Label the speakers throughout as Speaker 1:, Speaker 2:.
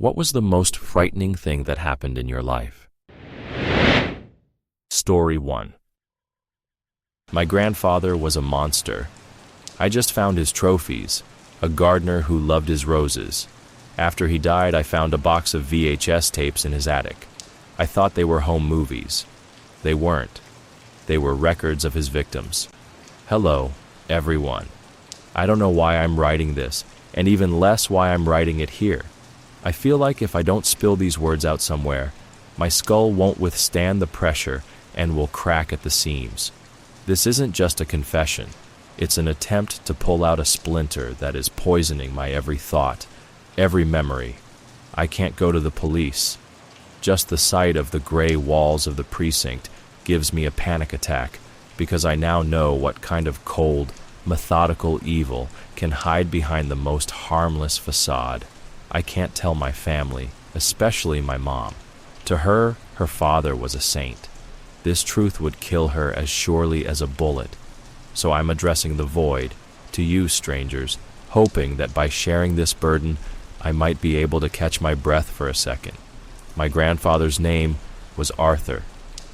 Speaker 1: What was the most frightening thing that happened in your life? Story 1. My grandfather was a monster. I just found his trophies, a gardener who loved his roses. After he died, I found a box of VHS tapes in his attic. I thought they were home movies. They weren't. They were records of his victims. Hello, everyone. I don't know why I'm writing this, and even less why I'm writing it here. I feel like if I don't spill these words out somewhere, my skull won't withstand the pressure and will crack at the seams. This isn't just a confession. It's an attempt to pull out a splinter that is poisoning my every thought, every memory. I can't go to the police. Just the sight of the gray walls of the precinct gives me a panic attack because I now know what kind of cold, methodical evil can hide behind the most harmless facade. I can't tell my family, especially my mom. To her, her father was a saint. This truth would kill her as surely as a bullet. So I'm addressing the void, to you strangers, hoping that by sharing this burden, I might be able to catch my breath for a second. My grandfather's name was Arthur.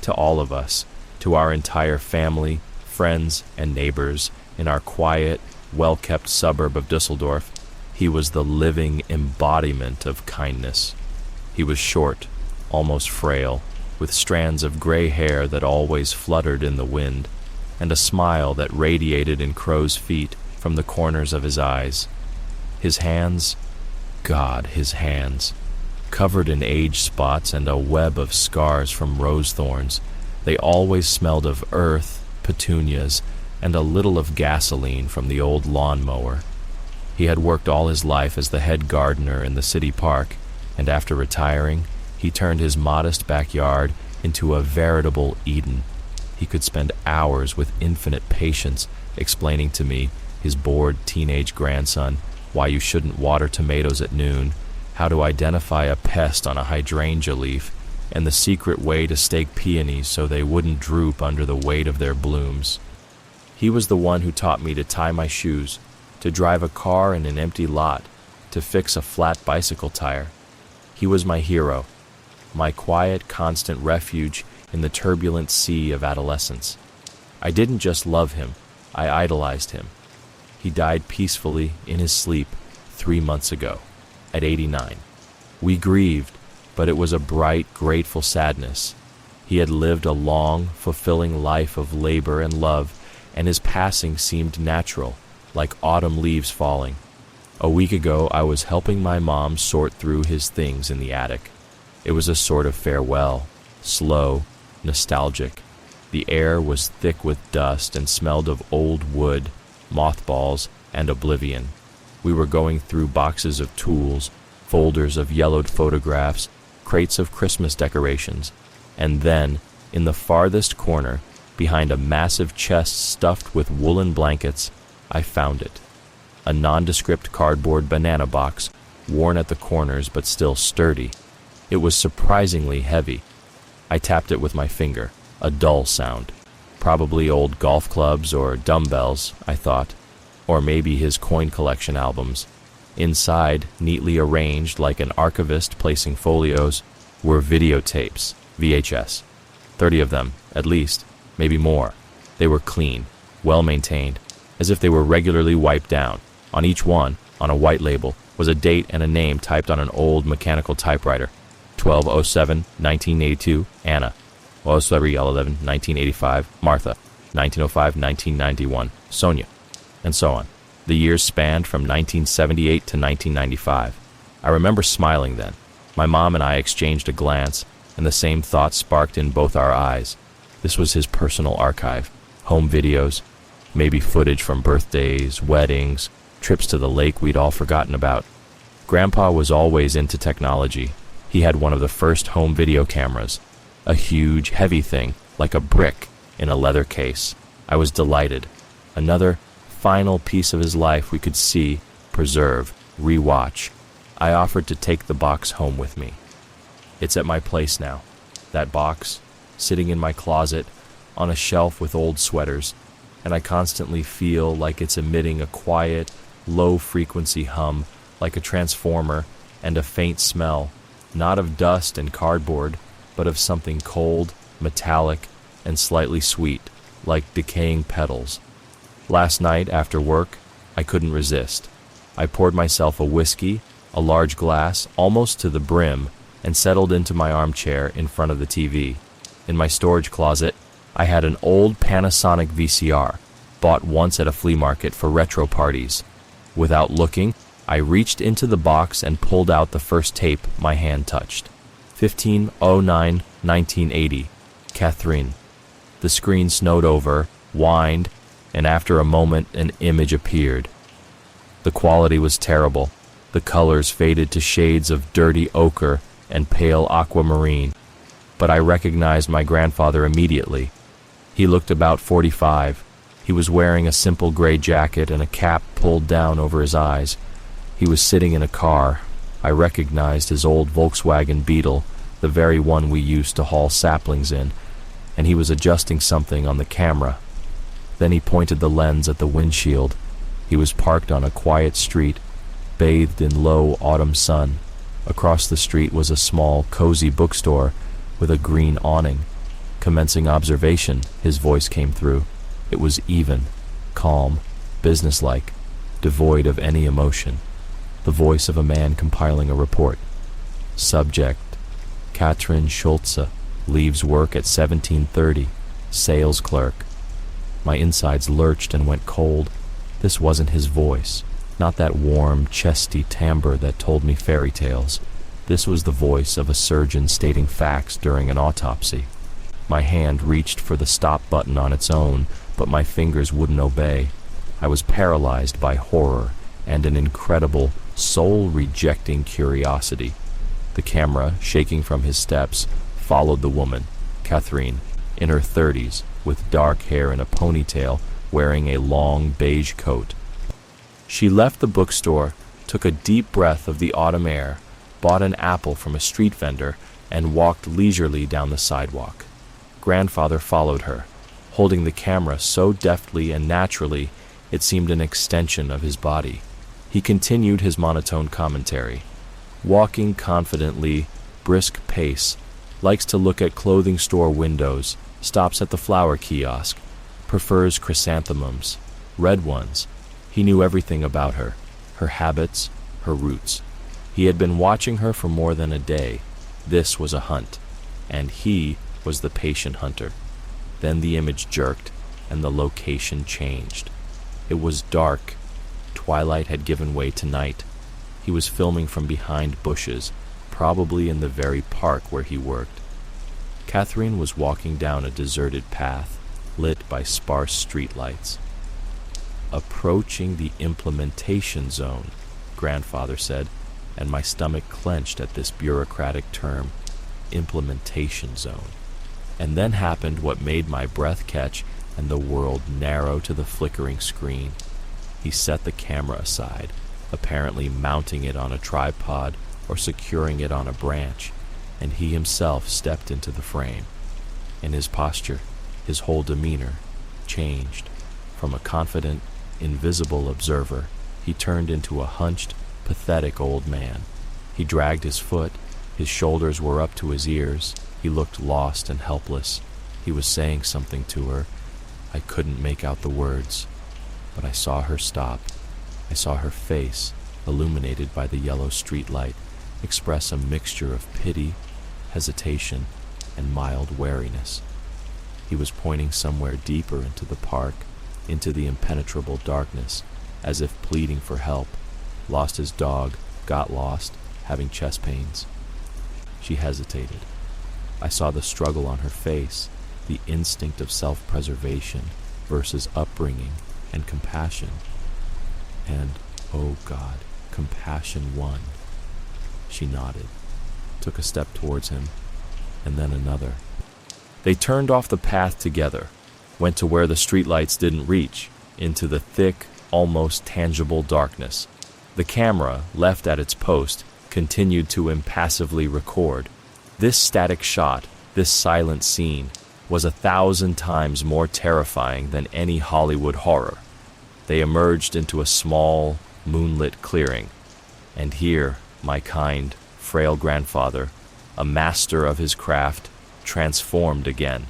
Speaker 1: To all of us, to our entire family, friends, and neighbors in our quiet, well-kept suburb of Dusseldorf, he was the living embodiment of kindness. He was short, almost frail, with strands of gray hair that always fluttered in the wind, and a smile that radiated in crow's feet from the corners of his eyes. His hands, God, his hands, covered in age spots and a web of scars from rose thorns, they always smelled of earth, petunias, and a little of gasoline from the old lawnmower. He had worked all his life as the head gardener in the city park, and after retiring, he turned his modest backyard into a veritable Eden. He could spend hours with infinite patience explaining to me, his bored teenage grandson, why you shouldn't water tomatoes at noon, how to identify a pest on a hydrangea leaf, and the secret way to stake peonies so they wouldn't droop under the weight of their blooms. He was the one who taught me to tie my shoes, to drive a car in an empty lot, to fix a flat bicycle tire. He was my hero, my quiet, constant refuge in the turbulent sea of adolescence. I didn't just love him, I idolized him. He died peacefully in his sleep 3 months ago, at 89. We grieved, but it was a bright, grateful sadness. He had lived a long, fulfilling life of labor and love, and his passing seemed natural, like autumn leaves falling. A week ago, I was helping my mom sort through his things in the attic. It was a sort of farewell, slow, nostalgic. The air was thick with dust and smelled of old wood, mothballs, and oblivion. We were going through boxes of tools, folders of yellowed photographs, crates of Christmas decorations, and then, in the farthest corner, behind a massive chest stuffed with woolen blankets, I found it. A nondescript cardboard banana box, worn at the corners but still sturdy. It was surprisingly heavy. I tapped it with my finger, a dull sound. Probably old golf clubs or dumbbells, I thought, or maybe his coin collection albums. Inside, neatly arranged like an archivist placing folios, were videotapes, VHS. 30 of them, at least, maybe more. They were clean, well-maintained, as if they were regularly wiped down. On each one, on a white label, was a date and a name typed on an old mechanical typewriter. 12/07/1982, Anna. 12/11/1985, Martha. 1905/1991, Sonia. And so on. The years spanned from 1978 to 1995. I remember smiling then. My mom and I exchanged a glance, and the same thought sparked in both our eyes. This was his personal archive. Home videos, maybe footage from birthdays, weddings, trips to the lake we'd all forgotten about. Grandpa was always into technology. He had one of the first home video cameras, a huge, heavy thing, like a brick, in a leather case. I was delighted. Another, final piece of his life we could see, preserve, re-watch. I offered to take the box home with me. It's at my place now. That box, sitting in my closet, on a shelf with old sweaters, and I constantly feel like it's emitting a quiet, low-frequency hum, like a transformer, and a faint smell, not of dust and cardboard, but of something cold, metallic, and slightly sweet, like decaying petals. Last night, after work, I couldn't resist. I poured myself a whiskey, a large glass, almost to the brim, and settled into my armchair in front of the TV. In my storage closet, I had an old Panasonic VCR, bought once at a flea market for retro parties. Without looking, I reached into the box and pulled out the first tape my hand touched. 15/09/1980, Catherine. The screen snowed over, whined, and after a moment an image appeared. The quality was terrible. The colors faded to shades of dirty ochre and pale aquamarine. But I recognized my grandfather immediately. He looked about 45. He was wearing a simple gray jacket and a cap pulled down over his eyes. He was sitting in a car. I recognized his old Volkswagen Beetle, the very one we used to haul saplings in, and he was adjusting something on the camera. Then he pointed the lens at the windshield. He was parked on a quiet street, bathed in low autumn sun. Across the street was a small, cozy bookstore with a green awning. Commencing observation, his voice came through. It was even, calm, businesslike, devoid of any emotion. The voice of a man compiling a report. Subject: Katrin Schulze, leaves work at 17:30, sales clerk. My insides lurched and went cold. This wasn't his voice, not that warm, chesty timbre that told me fairy tales. This was the voice of a surgeon stating facts during an autopsy. My hand reached for the stop button on its own, but my fingers wouldn't obey. I was paralyzed by horror and an incredible, soul-rejecting curiosity. The camera, shaking from his steps, followed the woman, Catherine, in her 30s, with dark hair in a ponytail, wearing a long beige coat. She left the bookstore, took a deep breath of the autumn air, bought an apple from a street vendor, and walked leisurely down the sidewalk. Grandfather followed her, holding the camera so deftly and naturally it seemed an extension of his body. He continued his monotone commentary. Walking confidently, brisk pace, likes to look at clothing store windows, stops at the flower kiosk, prefers chrysanthemums, red ones. He knew everything about her, her habits, her roots. He had been watching her for more than a day. This was a hunt, and he was the patient hunter. Then the image jerked, and the location changed. It was dark. Twilight had given way to night. He was filming from behind bushes, probably in the very park where he worked. Catherine was walking down a deserted path, lit by sparse streetlights. "Approaching the implementation zone," Grandfather said, and my stomach clenched at this bureaucratic term, implementation zone. And then happened what made my breath catch and the world narrow to the flickering screen. He set the camera aside, apparently mounting it on a tripod or securing it on a branch, and he himself stepped into the frame. In his posture, his whole demeanor changed. From a confident, invisible observer, he turned into a hunched, pathetic old man. He dragged his foot, his shoulders were up to his ears. He looked lost and helpless. He was saying something to her. I couldn't make out the words, but I saw her stop. I saw her face, illuminated by the yellow street light, express a mixture of pity, hesitation, and mild wariness. He was pointing somewhere deeper into the park, into the impenetrable darkness, as if pleading for help. Lost his dog, got lost, having chest pains. She hesitated. I saw the struggle on her face, the instinct of self-preservation versus upbringing and compassion. And, oh God, compassion won. She nodded, took a step towards him, and then another. They turned off the path together, went to where the streetlights didn't reach, into the thick, almost tangible darkness. The camera, left at its post, continued to impassively record. This static shot, this silent scene, was 1,000 times more terrifying than any Hollywood horror. They emerged into a small, moonlit clearing, and here, My kind, frail grandfather, a master of his craft, transformed again.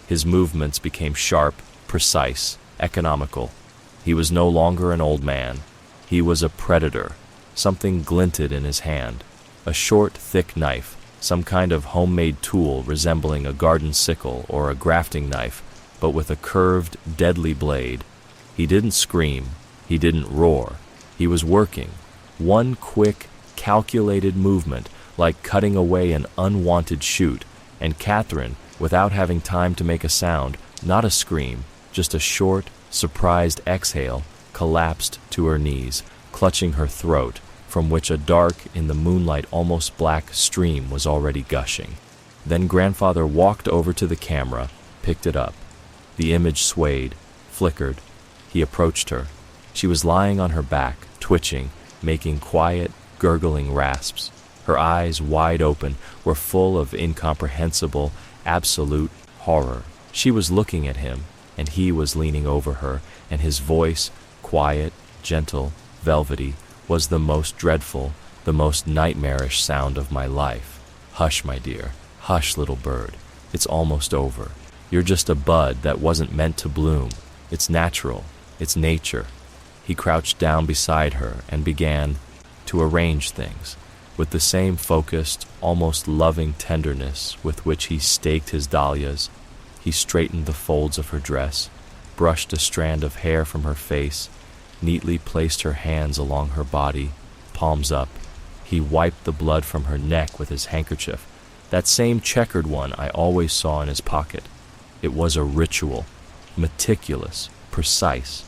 Speaker 1: His movements became sharp, precise, economical. He was no longer an old man. He was a predator. Something glinted in his hand. A short, thick knife, some kind of homemade tool resembling a garden sickle or a grafting knife, but with a curved, deadly blade. He didn't scream. He didn't roar. He was working. One quick, calculated movement, like cutting away an unwanted shoot, and Catherine, without having time to make a sound, not a scream, just a short, surprised exhale, collapsed to her knees, clutching her throat, from which a dark, in the moonlight almost black stream was already gushing. Then grandfather walked over to the camera, picked it up. The image swayed, flickered. He approached her. She was lying on her back, twitching, making quiet, gurgling rasps. Her eyes, wide open, were full of incomprehensible, absolute horror. She was looking at him, and he was leaning over her, and his voice, quiet, gentle, velvety, was the most dreadful, the most nightmarish sound of my life. Hush, my dear. Hush, little bird. It's almost over. You're just a bud that wasn't meant to bloom. It's natural. It's nature. He crouched down beside her and began to arrange things. With the same focused, almost loving tenderness with which he staked his dahlias, he straightened the folds of her dress, brushed a strand of hair from her face, neatly placed her hands along her body, palms up. He wiped the blood from her neck with his handkerchief, that same checkered one I always saw in his pocket. It was a ritual, meticulous, precise.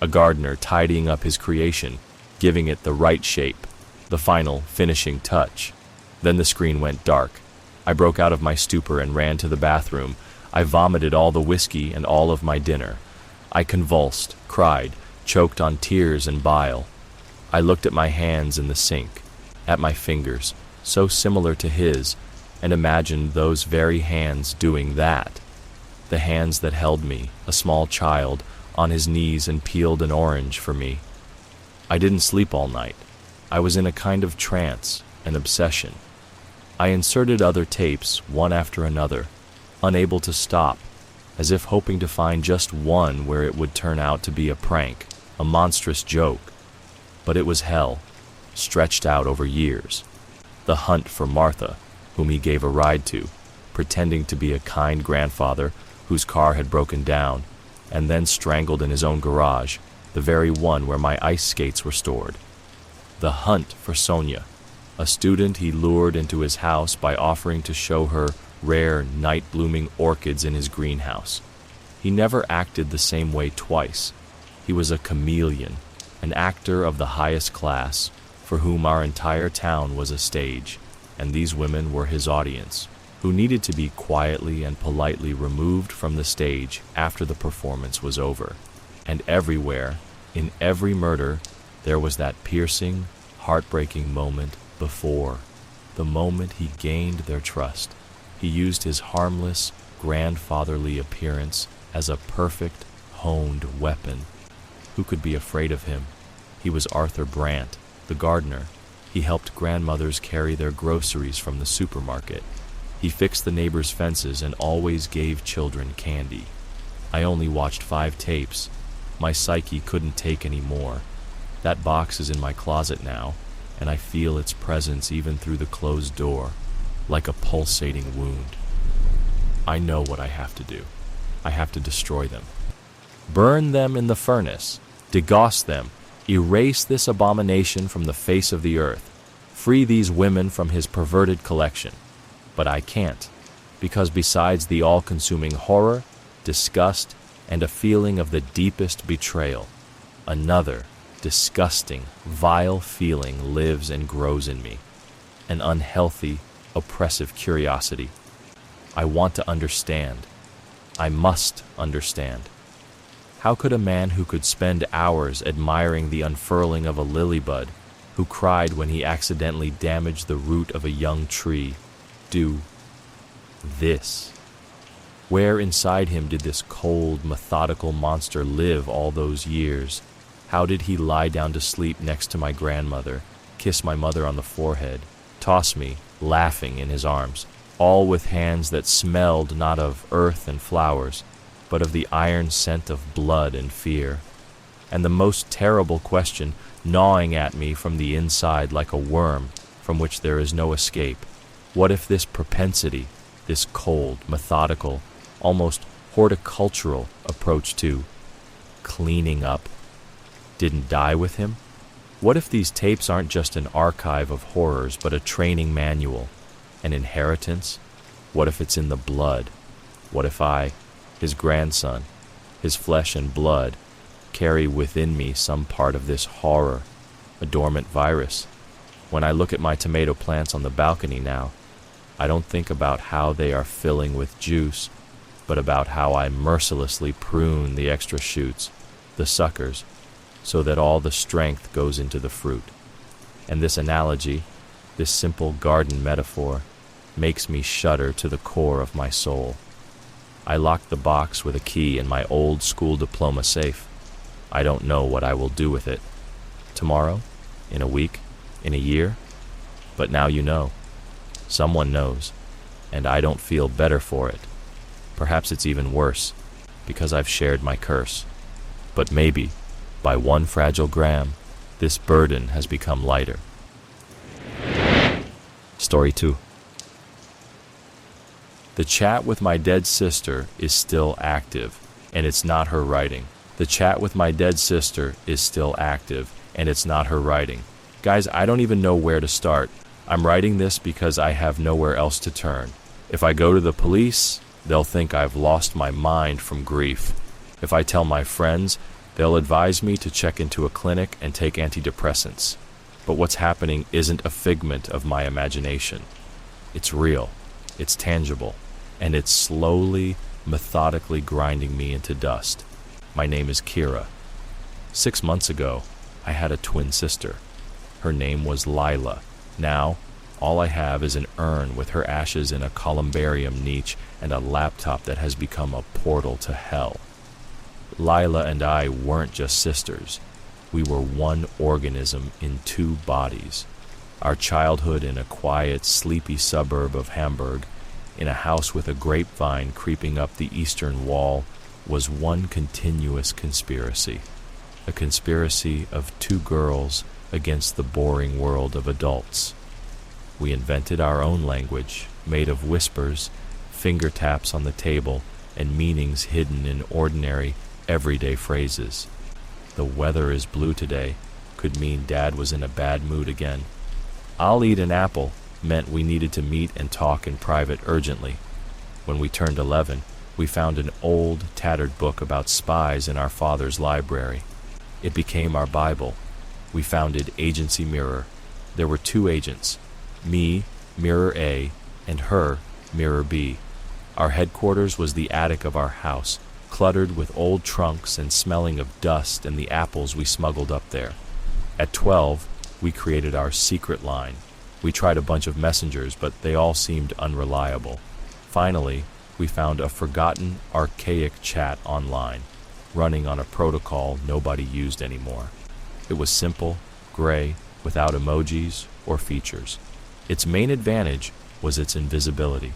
Speaker 1: A gardener tidying up his creation, giving it the right shape, the final finishing touch. Then the screen went dark. I broke out of my stupor and ran to the bathroom. I vomited all the whiskey and all of my dinner. I convulsed, cried, choked on tears and bile. I looked at my hands in the sink, at my fingers, so similar to his, and imagined those very hands doing that. The hands that held me, a small child, on his knees and peeled an orange for me. I didn't sleep all night. I was in a kind of trance, an obsession. I inserted other tapes, one after another, unable to stop, as if hoping to find just one where it would turn out to be a prank, a monstrous joke. But it was hell, stretched out over years. The hunt for Martha, whom he gave a ride to, pretending to be a kind grandfather whose car had broken down, and then strangled in his own garage, the very one where my ice skates were stored. The hunt for Sonia, a student he lured into his house by offering to show her rare night-blooming orchids in his greenhouse. He never acted the same way twice. He was a chameleon, an actor of the highest class, for whom our entire town was a stage, and these women were his audience, who needed to be quietly and politely removed from the stage after the performance was over. And everywhere, in every murder, there was that piercing, heartbreaking moment before, the moment he gained their trust. He used his harmless, grandfatherly appearance as a perfect, honed weapon. Who could be afraid of him? He was Arthur Brandt, the gardener. He helped grandmothers carry their groceries from the supermarket. He fixed the neighbors' fences and always gave children candy. I only watched 5 tapes. My psyche couldn't take any more. That box is in my closet now, and I feel its presence even through the closed door, like a pulsating wound. I know what I have to do. I have to destroy them. Burn them in the furnace, degauss them, erase this abomination from the face of the earth, free these women from his perverted collection. But I can't, because besides the all-consuming horror, disgust, and a feeling of the deepest betrayal, another disgusting, vile feeling lives and grows in me, an unhealthy, oppressive curiosity. I want to understand. I must understand. How could a man who could spend hours admiring the unfurling of a lily bud, who cried when he accidentally damaged the root of a young tree, do this? Where inside him did this cold, methodical monster live all those years? How did he lie down to sleep next to my grandmother, kiss my mother on the forehead, toss me, laughing, in his arms, all with hands that smelled not of earth and flowers, but of the iron scent of blood and fear. And the most terrible question gnawing at me from the inside like a worm from which there is no escape. What if this propensity, this cold, methodical, almost horticultural approach to cleaning up didn't die with him? What if these tapes aren't just an archive of horrors, but a training manual, an inheritance? What if it's in the blood? What if I, his grandson, his flesh and blood, carry within me some part of this horror, a dormant virus? When I look at my tomato plants on the balcony now, I don't think about how they are filling with juice, but about how I mercilessly prune the extra shoots, the suckers, so that all the strength goes into the fruit. And this analogy, this simple garden metaphor, makes me shudder to the core of my soul. I locked the box with a key in my old school diploma safe. I don't know what I will do with it. Tomorrow? In a week? In a year? But now you know. Someone knows, and I don't feel better for it. Perhaps it's even worse, because I've shared my curse. But maybe, by one fragile gram, this burden has become lighter. Story 2. The chat with my dead sister is still active, and it's not her writing. The chat with my dead sister is still active, and it's not her writing. Guys, I don't even know where to start. I'm writing this because I have nowhere else to turn. If I go to the police, they'll think I've lost my mind from grief. If I tell my friends, they'll advise me to check into a clinic and take antidepressants. But what's happening isn't a figment of my imagination. It's real, it's tangible, and it's slowly, methodically grinding me into dust. My name is Kira. 6 months ago, I had a twin sister. Her name was Lila. Now, all I have is an urn with her ashes in a columbarium niche and a laptop that has become a portal to hell. Lila and I weren't just sisters. We were one organism in 2 bodies. Our childhood in a quiet, sleepy suburb of Hamburg, in a house with a grapevine creeping up the eastern wall, was one continuous conspiracy. A conspiracy of 2 girls against the boring world of adults. We invented our own language, made of whispers, finger taps on the table, and meanings hidden in ordinary, everyday phrases. The weather is blue today could mean Dad was in a bad mood again. I'll eat an apple meant we needed to meet and talk in private urgently. When we turned 11, we found an old, tattered book about spies in our father's library. It became our Bible. We founded Agency Mirror. There were 2 agents, me, Mirror A, and her, Mirror B. Our headquarters was the attic of our house, cluttered with old trunks and smelling of dust and the apples we smuggled up there. At 12, we created our secret line. We tried a bunch of messengers, but they all seemed unreliable. Finally, we found a forgotten, archaic chat online, running on a protocol nobody used anymore. It was simple, gray, without emojis or features. Its main advantage was its invisibility.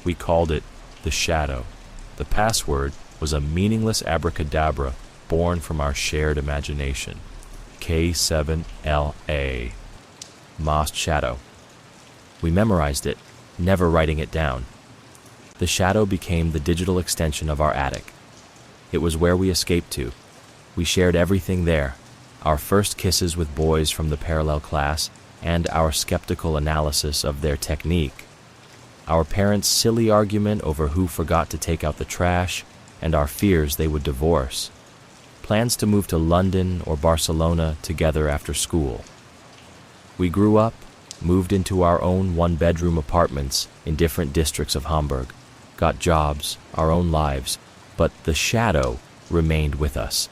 Speaker 1: We called it the Shadow. The password was a meaningless abracadabra born from our shared imagination. K7LA. Moss Shadow. We memorized it, never writing it down. The Shadow became the digital extension of our attic. It was where we escaped to. We shared everything there. Our first kisses with boys from the parallel class, and our skeptical analysis of their technique. Our parents' silly argument over who forgot to take out the trash, and our fears they would divorce. Plans to move to London or Barcelona together after school. We grew up, moved into our own 1-bedroom apartments in different districts of Hamburg, got jobs, our own lives, but the Shadow remained with us.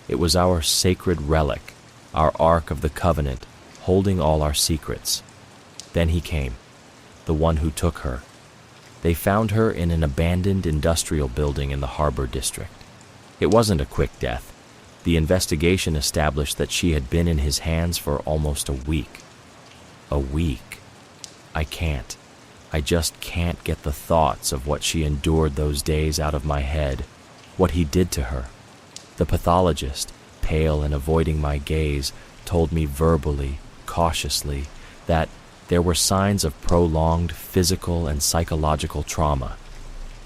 Speaker 1: It was our sacred relic, our Ark of the Covenant, holding all our secrets. Then he came, the one who took her. They found her in an abandoned industrial building in the Harbor District. It wasn't a quick death. The investigation established that she had been in his hands for almost a week. A week. I can't. I just can't get the thoughts of what she endured those days out of my head, what he did to her. The pathologist, pale and avoiding my gaze, told me verbally, cautiously, that there were signs of prolonged physical and psychological trauma.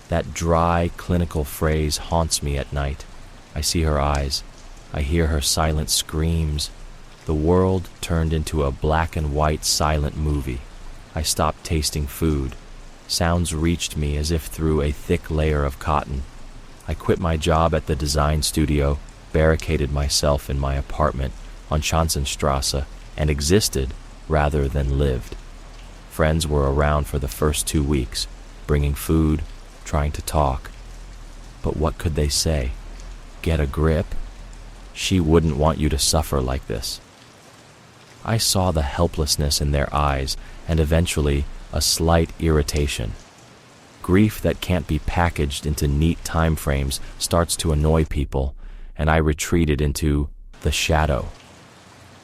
Speaker 1: That dry, clinical phrase haunts me at night. I see her eyes. I hear her silent screams. The world turned into a black and white silent movie. I stopped tasting food. Sounds reached me as if through a thick layer of cotton. I quit my job at the design studio, barricaded myself in my apartment on Schanzenstrasse, and existed rather than lived. Friends were around for the first 2 weeks, bringing food, trying to talk. But what could they say? Get a grip? She wouldn't want you to suffer like this. I saw the helplessness in their eyes and eventually a slight irritation. Grief that can't be packaged into neat time frames starts to annoy people, and I retreated into the shadow.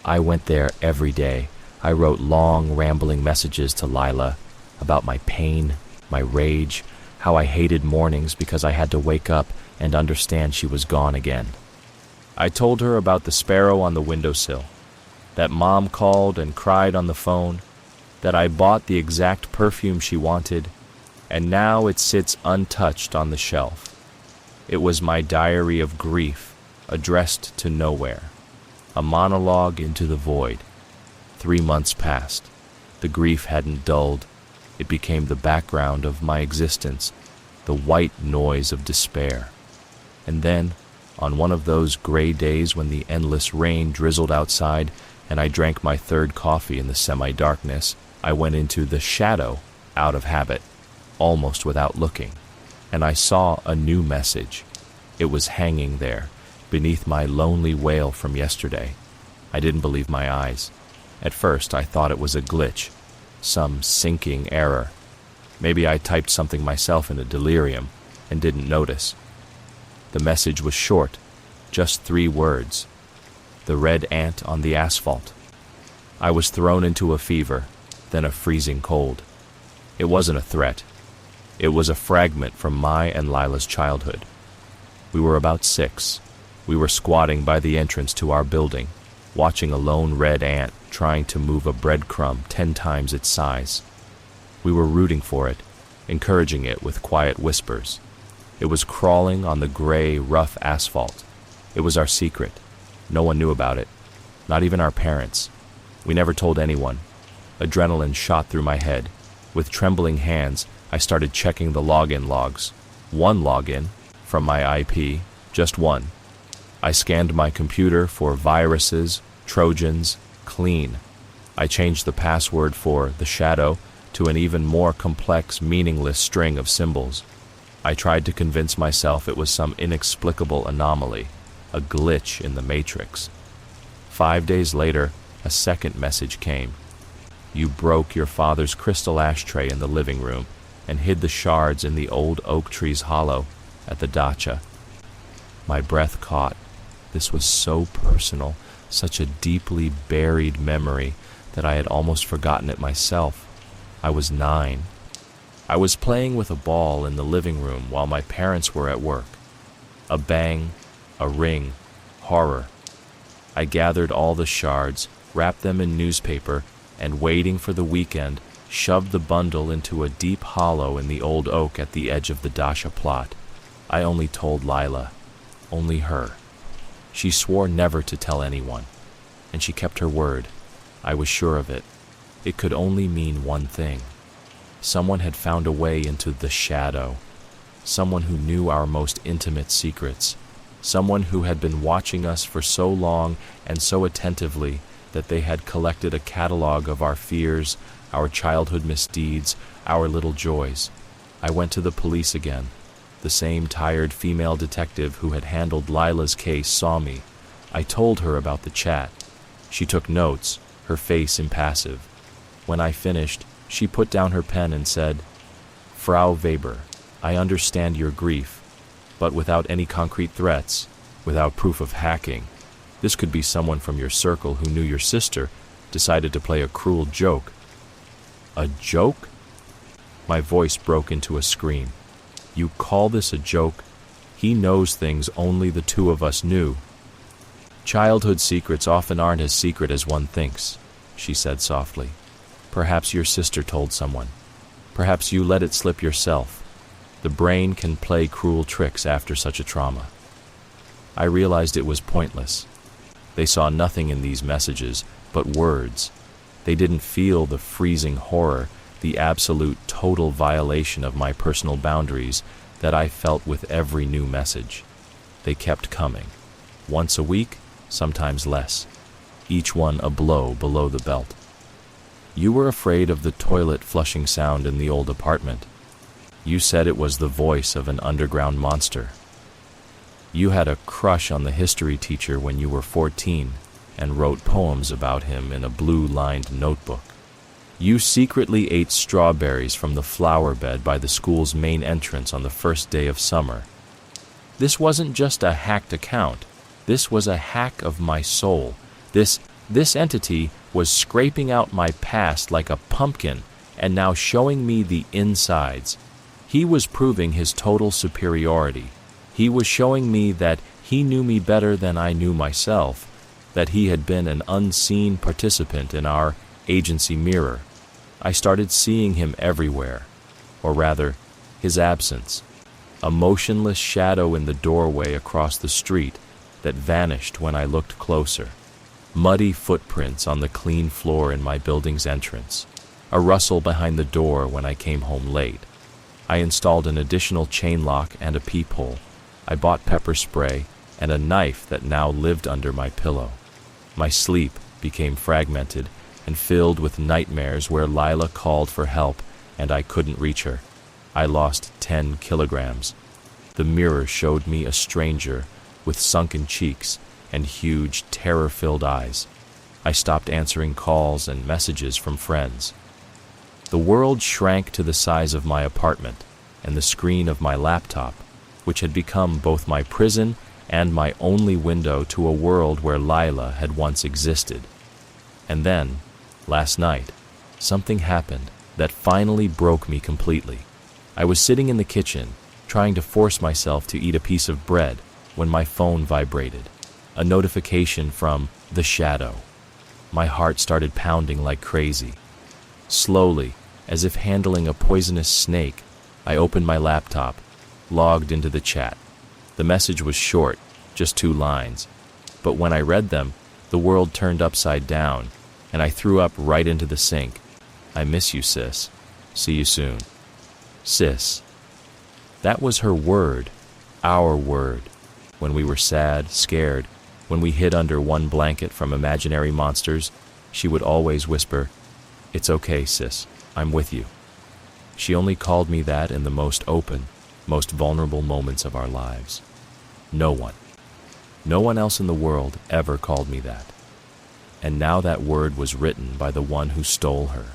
Speaker 1: I went there every day. I wrote long, rambling messages to Lila about my pain, my rage, how I hated mornings because I had to wake up and understand she was gone again. I told her about the sparrow on the windowsill, that Mom called and cried on the phone, that I bought the exact perfume she wanted, and now it sits untouched on the shelf. It was my diary of grief, addressed to nowhere, a monologue into the void. 3 months passed. The grief hadn't dulled. It became the background of my existence, the white noise of despair. And then, on one of those gray days when the endless rain drizzled outside and I drank my third coffee in the semi-darkness, I went into the shadow out of habit, almost without looking, and I saw a new message. It was hanging there, beneath my lonely wail from yesterday. I didn't believe my eyes. At first, I thought it was a glitch, some syncing error. Maybe I typed something myself in a delirium and didn't notice. The message was short, just 3 words. The red ant on the asphalt. I was thrown into a fever, then a freezing cold. It wasn't a threat. It was a fragment from my and Lila's childhood. We were about 6. We were squatting by the entrance to our building, watching a lone red ant trying to move a breadcrumb 10 times its size. We were rooting for it, encouraging it with quiet whispers. It was crawling on the gray, rough asphalt. It was our secret. No one knew about it, not even our parents. We never told anyone. Adrenaline shot through my head. With trembling hands, I started checking the login logs. 1 login from my IP, just 1. I scanned my computer for viruses, Trojans, clean. I changed the password for the shadow to an even more complex, meaningless string of symbols. I tried to convince myself it was some inexplicable anomaly, a glitch in the matrix. 5 days later, a second message came. You broke your father's crystal ashtray in the living room and hid the shards in the old oak tree's hollow at the dacha. My breath caught. This was so personal, such a deeply buried memory that I had almost forgotten it myself. I was 9. I was playing with a ball in the living room while my parents were at work. A bang, a ring, horror. I gathered all the shards, wrapped them in newspaper, and waiting for the weekend, shoved the bundle into a deep hollow in the old oak at the edge of the dacha plot. I only told Lila, only her. She swore never to tell anyone, and she kept her word. I was sure of it. It could only mean one thing. Someone had found a way into the shadow. Someone who knew our most intimate secrets. Someone who had been watching us for so long and so attentively that they had collected a catalog of our fears, our childhood misdeeds, our little joys. I went to the police again. The same tired female detective who had handled Lila's case saw me. I told her about the chat. She took notes, her face impassive. When I finished, she put down her pen and said, Frau Weber, I understand your grief, but without any concrete threats, without proof of hacking. This could be someone from your circle who knew your sister, decided to play a cruel joke. A joke? My voice broke into a scream. You call this a joke? He knows things only the two of us knew. Childhood secrets often aren't as secret as one thinks, she said softly. Perhaps your sister told someone. Perhaps you let it slip yourself. The brain can play cruel tricks after such a trauma. I realized it was pointless. They saw nothing in these messages but words. They didn't feel the freezing horror, the absolute total violation of my personal boundaries that I felt with every new message. They kept coming. Once a week, sometimes less. Each one a blow below the belt. You were afraid of the toilet flushing sound in the old apartment. You said it was the voice of an underground monster. You had a crush on the history teacher when you were 14 and wrote poems about him in a blue-lined notebook. You secretly ate strawberries from the flower bed by the school's main entrance on the first day of summer. This wasn't just a hacked account. This was a hack of my soul. This entity was scraping out my past like a pumpkin and now showing me the insides. He was proving his total superiority. He was showing me that he knew me better than I knew myself, that he had been an unseen participant in our agency mirror. I started seeing him everywhere, or rather, his absence, a motionless shadow in the doorway across the street that vanished when I looked closer, muddy footprints on the clean floor in my building's entrance, a rustle behind the door when I came home late. I installed an additional chain lock and a peephole. I bought pepper spray and a knife that now lived under my pillow. My sleep became fragmented and filled with nightmares where Lila called for help and I couldn't reach her. I lost 10 kilograms. The mirror showed me a stranger with sunken cheeks and huge, terror-filled eyes. I stopped answering calls and messages from friends. The world shrank to the size of my apartment and the screen of my laptop, which had become both my prison and my only window to a world where Lila had once existed. And then, last night, something happened that finally broke me completely. I was sitting in the kitchen, trying to force myself to eat a piece of bread, when my phone vibrated. A notification from the shadow. My heart started pounding like crazy. Slowly, as if handling a poisonous snake, I opened my laptop, logged into the chat. The message was short, just 2 lines. But when I read them, the world turned upside down, and I threw up right into the sink. I miss you, sis. See you soon. Sis. That was her word, our word. When we were sad, scared, when we hid under one blanket from imaginary monsters, she would always whisper, "It's okay, sis, I'm with you." She only called me that in the most open, most vulnerable moments of our lives. No one else in the world ever called me that. And now that word was written by the one who stole her.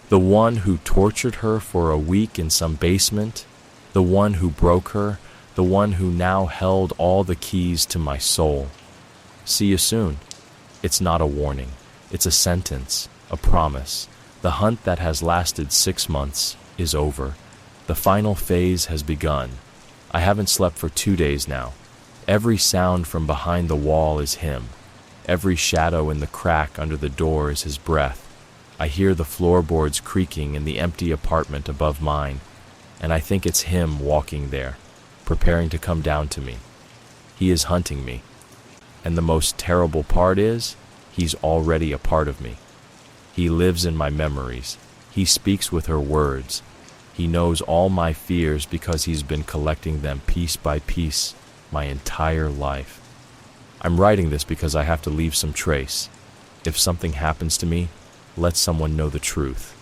Speaker 1: The one who tortured her for a week in some basement, the one who broke her, the one who now held all the keys to my soul. See you soon. It's not a warning. It's a sentence, a promise. The hunt that has lasted 6 months is over. The final phase has begun. I haven't slept for 2 days now. Every sound from behind the wall is him. Every shadow in the crack under the door is his breath. I hear the floorboards creaking in the empty apartment above mine, and I think it's him walking there, preparing to come down to me. He is hunting me. And the most terrible part is, he's already a part of me. He lives in my memories. He speaks with her words. He knows all my fears because he's been collecting them piece by piece my entire life. I'm writing this because I have to leave some trace. If something happens to me, let someone know the truth.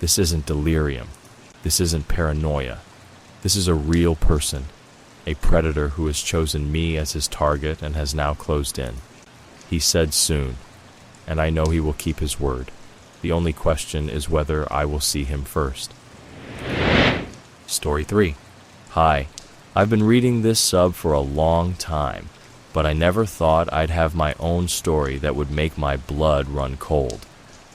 Speaker 1: This isn't delirium. This isn't paranoia. This is a real person, a predator who has chosen me as his target and has now closed in. He said soon, and I know he will keep his word. The only question is whether I will see him first. Story 3. Hi, I've been reading this sub for a long time. but I never thought I'd have my own story that would make my blood run cold.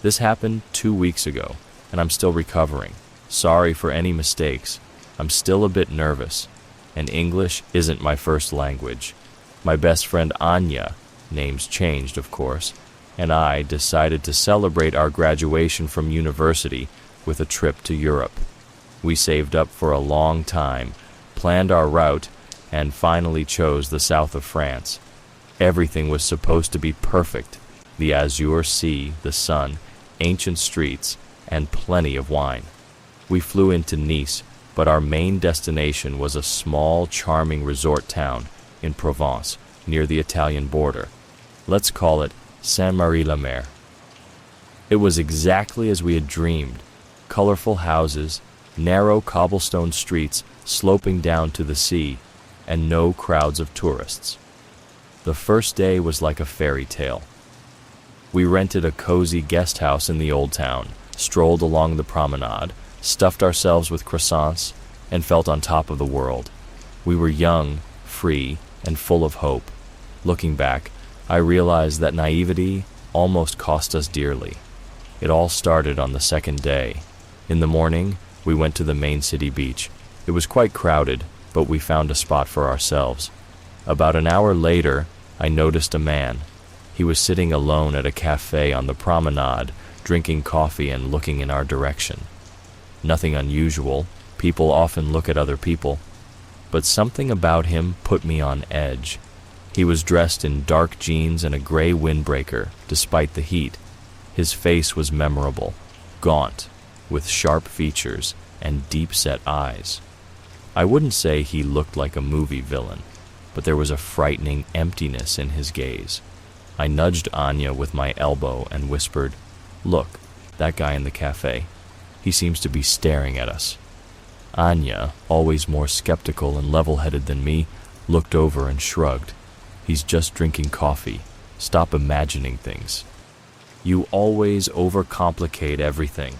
Speaker 1: This happened 2 weeks ago, and I'm still recovering. Sorry for any mistakes. I'm still a bit nervous, and English isn't my first language. My best friend Anya, name's changed of course, and I decided to celebrate our graduation from university with a trip to Europe. We saved up for a long time, planned our route, and finally chose the south of France. Everything was supposed to be perfect: the azure sea, the sun, ancient streets, and plenty of wine. We flew into Nice, but our main destination was a small, charming resort town in Provence, near the Italian border. Let's call it Saint-Marie-la-Mer. It was exactly as we had dreamed: colorful houses, narrow cobblestone streets sloping down to the sea, and no crowds of tourists. The first day was like a fairy tale. We rented a cozy guest house in the old town, strolled along the promenade, stuffed ourselves with croissants, and felt on top of the world. We were young, free, and full of hope. Looking back, I realized that naivety almost cost us dearly. It all started on the second day. In the morning, we went to the main city beach. It was quite crowded, but we found a spot for ourselves. About an hour later, I noticed a man. He was sitting alone at a cafe on the promenade, drinking coffee and looking in our direction. Nothing unusual. People often look at other people. But something about him put me on edge. He was dressed in dark jeans and a gray windbreaker, despite the heat. His face was memorable, gaunt, with sharp features and deep-set eyes. I wouldn't say he looked like a movie villain, but there was a frightening emptiness in his gaze. I nudged Anya with my elbow and whispered, "Look, that guy in the cafe. He seems to be staring at us." Anya, always more skeptical and level-headed than me, looked over and shrugged. "He's just drinking coffee. Stop imagining things. You always overcomplicate everything."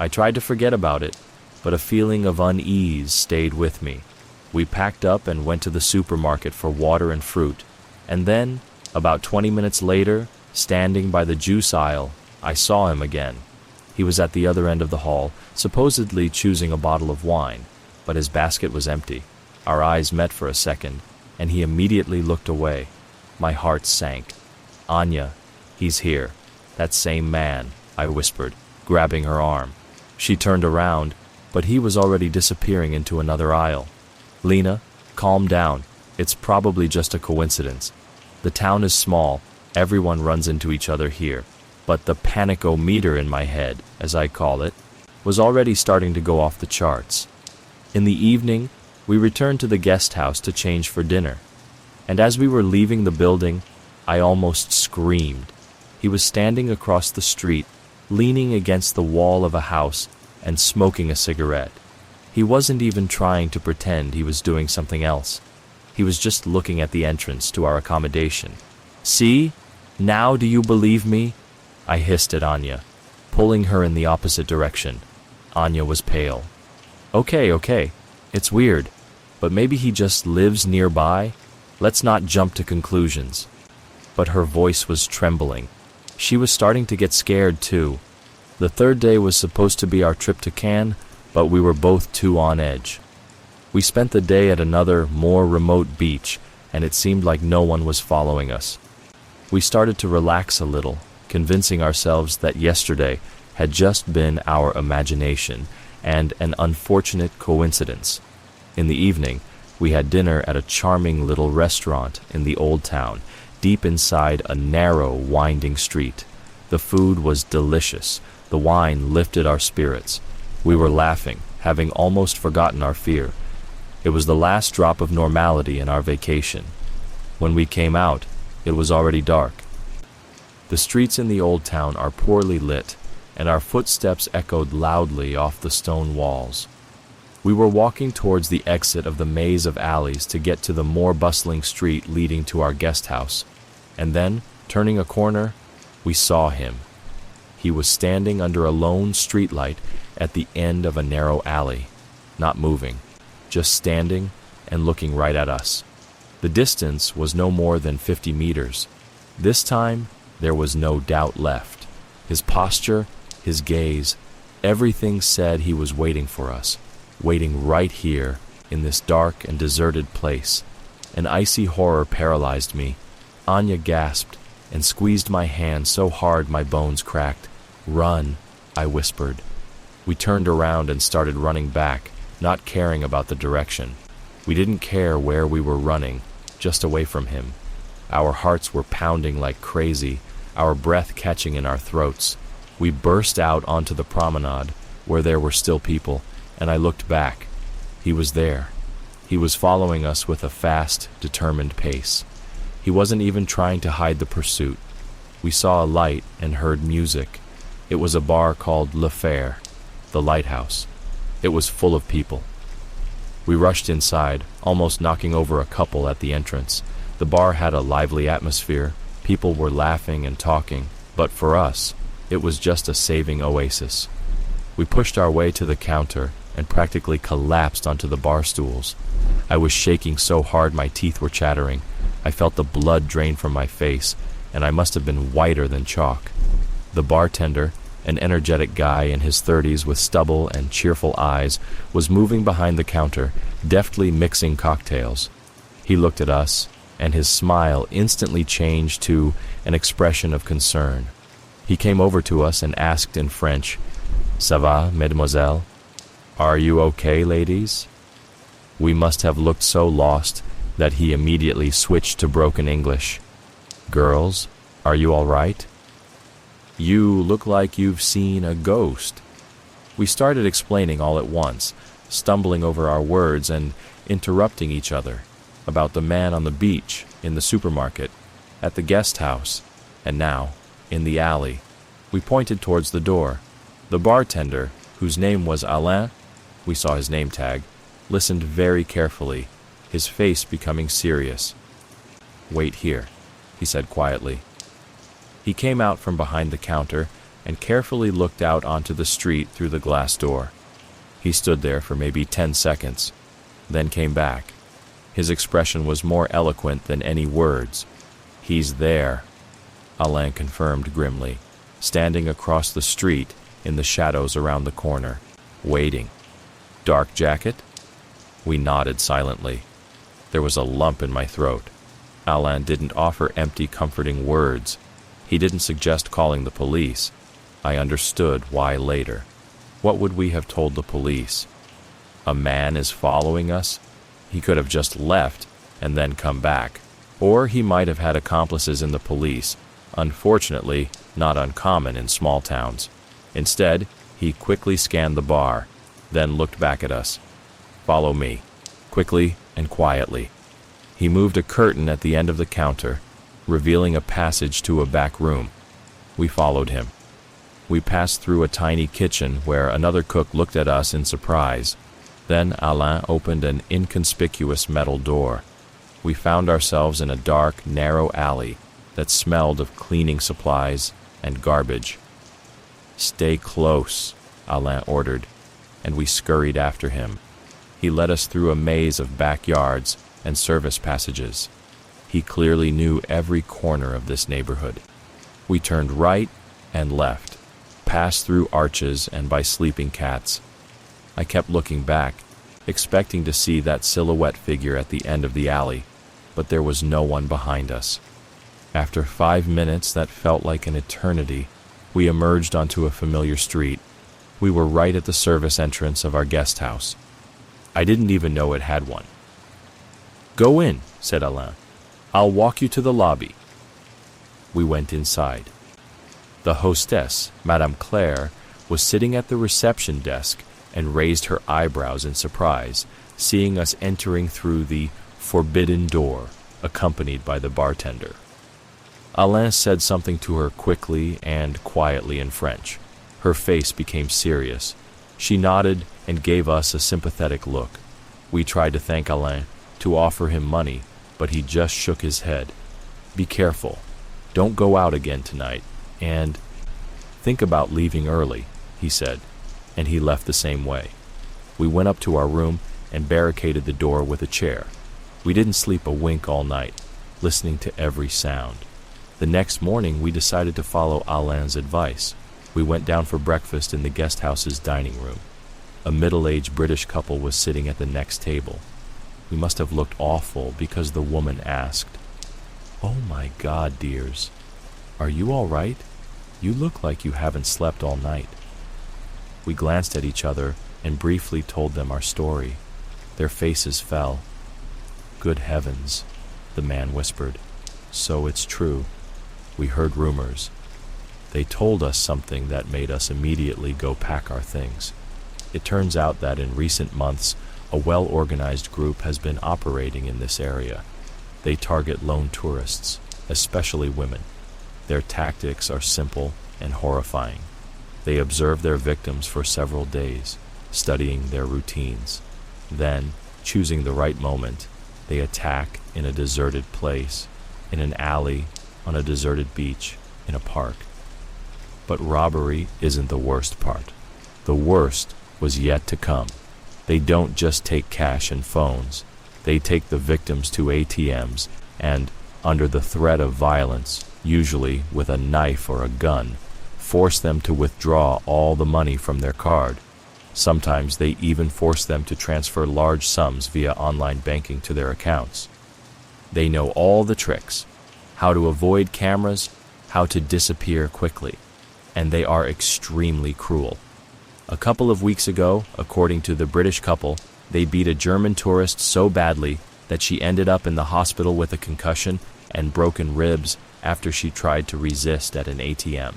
Speaker 1: I tried to forget about it, but a feeling of unease stayed with me. We packed up and went to the supermarket for water and fruit, and then, about 20 minutes later, standing by the juice aisle, I saw him again. He was at the other end of the hall, supposedly choosing a bottle of wine, but his basket was empty. Our eyes met for a second, and he immediately looked away. My heart sank. "Anya, he's here. That same man," I whispered, grabbing her arm. She turned around, but he was already disappearing into another aisle. "Lena, calm down. It's probably just a coincidence. The town is small. Everyone runs into each other here." But the panicometer in my head, as I call it, was already starting to go off the charts. In the evening, we returned to the guest house to change for dinner. And as we were leaving the building, I almost screamed. He was standing across the street, leaning against the wall of a house and smoking a cigarette. He wasn't even trying to pretend he was doing something else. He was just looking at the entrance to our accommodation. "See? Now do you believe me?" I hissed at Anya, pulling her in the opposite direction. Anya was pale. Okay, it's weird, but maybe he just lives nearby. Let's not jump to conclusions." But her voice was trembling. She was starting to get scared too. The third day was supposed to be our trip to Cannes, but we were both too on edge. We spent the day at another, more remote beach, and it seemed like no one was following us. We started to relax a little, convincing ourselves that yesterday had just been our imagination and an unfortunate coincidence. In the evening, we had dinner at a charming little restaurant in the old town, deep inside a narrow, winding street. The food was delicious. The wine lifted our spirits. We were laughing, having almost forgotten our fear. It was the last drop of normality in our vacation. When we came out, it was already dark. The streets in the old town are poorly lit, and our footsteps echoed loudly off the stone walls. We were walking towards the exit of the maze of alleys to get to the more bustling street leading to our guest house, and then, turning a corner, we saw him. He was standing under a lone streetlight at the end of a narrow alley, not moving, just standing and looking right at us. The distance was no more than 50 meters. This time, there was no doubt left. His posture, his gaze, everything said he was waiting for us, waiting right here in this dark and deserted place. An icy horror paralyzed me. Anya gasped and squeezed my hand so hard my bones cracked. "Run," I whispered. We turned around and started running back, not caring about the direction. We didn't care where we were running, just away from him. Our hearts were pounding like crazy, our breath catching in our throats. We burst out onto the promenade, where there were still people, and I looked back. He was there. He was following us with a fast, determined pace. He wasn't even trying to hide the pursuit. We saw a light and heard music. It was a bar called Le Fer, the Lighthouse. It was full of people. We rushed inside, almost knocking over a couple at the entrance. The bar had a lively atmosphere. People were laughing and talking, but for us, it was just a saving oasis. We pushed our way to the counter and practically collapsed onto the bar stools. I was shaking so hard my teeth were chattering. I felt the blood drain from my face, and I must have been whiter than chalk. The bartender, an energetic guy in his 30s with stubble and cheerful eyes, was moving behind the counter, deftly mixing cocktails. He looked at us, and his smile instantly changed to an expression of concern. He came over to us and asked in French, "Ça va, mademoiselle? Are you okay, ladies?" We must have looked so lost that he immediately switched to broken English. "Girls, are you all right? You look like you've seen a ghost." We started explaining all at once, stumbling over our words and interrupting each other, about the man on the beach, in the supermarket, at the guest house, and now, in the alley. We pointed towards the door. The bartender, whose name was Alain, we saw his name tag, listened very carefully, his face becoming serious. "Wait here," he said quietly. He came out from behind the counter and carefully looked out onto the street through the glass door. He stood there for maybe 10 seconds, then came back. His expression was more eloquent than any words. "He's there," Alain confirmed grimly, standing across the street in the shadows around the corner, waiting. "Dark jacket?" We nodded silently. There was a lump in my throat. Alain didn't offer empty, comforting words. He didn't suggest calling the police. I understood why later. What would we have told the police? A man is following us? He could have just left and then come back. Or he might have had accomplices in the police, unfortunately not uncommon in small towns. Instead, he quickly scanned the bar, then looked back at us. "Follow me," quickly and quietly. He moved a curtain at the end of the counter, revealing a passage to a back room. We followed him. We passed through a tiny kitchen where another cook looked at us in surprise. Then Alain opened an inconspicuous metal door. We found ourselves in a dark, narrow alley that smelled of cleaning supplies and garbage. "Stay close," Alain ordered, and we scurried after him. He led us through a maze of backyards and service passages. He clearly knew every corner of this neighborhood. We turned right and left, passed through arches and by sleeping cats. I kept looking back, expecting to see that silhouette figure at the end of the alley, but there was no one behind us. After 5 minutes that felt like an eternity, we emerged onto a familiar street. We were right at the service entrance of our guest house. I didn't even know it had one. "Go in," said Alain. "I'll walk you to the lobby." We went inside. The hostess, Madame Claire, was sitting at the reception desk and raised her eyebrows in surprise, seeing us entering through the forbidden door, accompanied by the bartender. Alain said something to her quickly and quietly in French. Her face became serious. She nodded and gave us a sympathetic look. We tried to thank Alain, to offer him money, but he just shook his head. "Be careful. Don't go out again tonight, and think about leaving early," he said, and he left the same way. We went up to our room and barricaded the door with a chair. We didn't sleep a wink all night, listening to every sound. The next morning, we decided to follow Alain's advice. We went down for breakfast in the guest house's dining room. A middle-aged British couple was sitting at the next table. We must have looked awful because the woman asked, "Oh my God, dears, are you all right? You look like you haven't slept all night." We glanced at each other and briefly told them our story. Their faces fell. "Good heavens," the man whispered. "So it's true. We heard rumors. They told us something that made us immediately go pack our things. It turns out that in recent months, a well-organized group has been operating in this area. They target lone tourists, especially women. Their tactics are simple and horrifying. They observe their victims for several days, studying their routines. Then, choosing the right moment, they attack in a deserted place, in an alley, on a deserted beach, in a park. But robbery isn't the worst part. The worst was yet to come. They don't just take cash and phones. They take the victims to ATMs and, under the threat of violence, usually with a knife or a gun, force them to withdraw all the money from their card. Sometimes they even force them to transfer large sums via online banking to their accounts. They know all the tricks, how to avoid cameras, how to disappear quickly, and they are extremely cruel. A couple of weeks ago, according to the British couple, they beat a German tourist so badly that she ended up in the hospital with a concussion and broken ribs after she tried to resist at an ATM.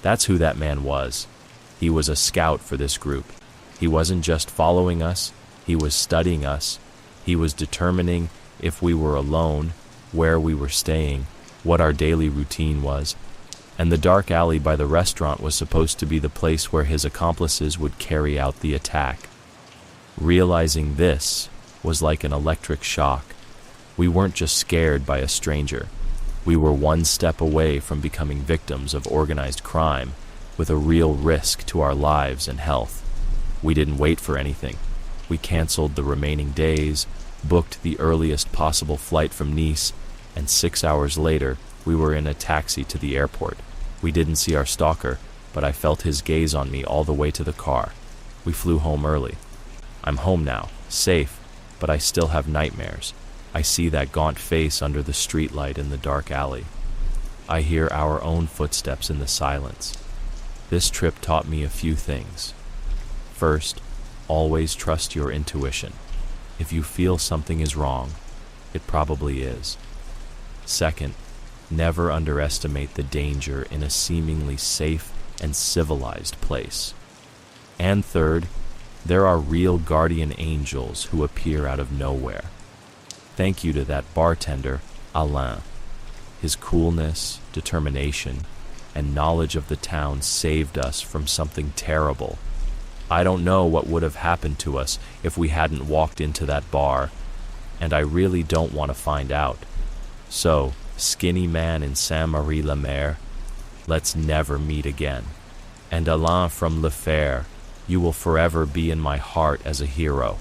Speaker 1: That's who that man was. He was a scout for this group. He wasn't just following us, he was studying us. He was determining if we were alone, where we were staying, what our daily routine was. And the dark alley by the restaurant was supposed to be the place where his accomplices would carry out the attack. Realizing this was like an electric shock. We weren't just scared by a stranger. We were one step away from becoming victims of organized crime, with a real risk to our lives and health. We didn't wait for anything. We canceled the remaining days, booked the earliest possible flight from Nice, and 6 hours later, we were in a taxi to the airport. We didn't see our stalker, but I felt his gaze on me all the way to the car. We flew home early. I'm home now, safe, but I still have nightmares. I see that gaunt face under the streetlight in the dark alley. I hear our own footsteps in the silence. This trip taught me a few things. First, always trust your intuition. If you feel something is wrong, it probably is. Second, never underestimate the danger in a seemingly safe and civilized place. And third, there are real guardian angels who appear out of nowhere. Thank you to that bartender, Alain. His coolness, determination, and knowledge of the town saved us from something terrible. I don't know what would have happened to us if we hadn't walked into that bar, and I really don't want to find out. So, skinny man in Saint-Marie-la-Mer, let's never meet again. And Alain from Le Fer, you will forever be in my heart as a hero.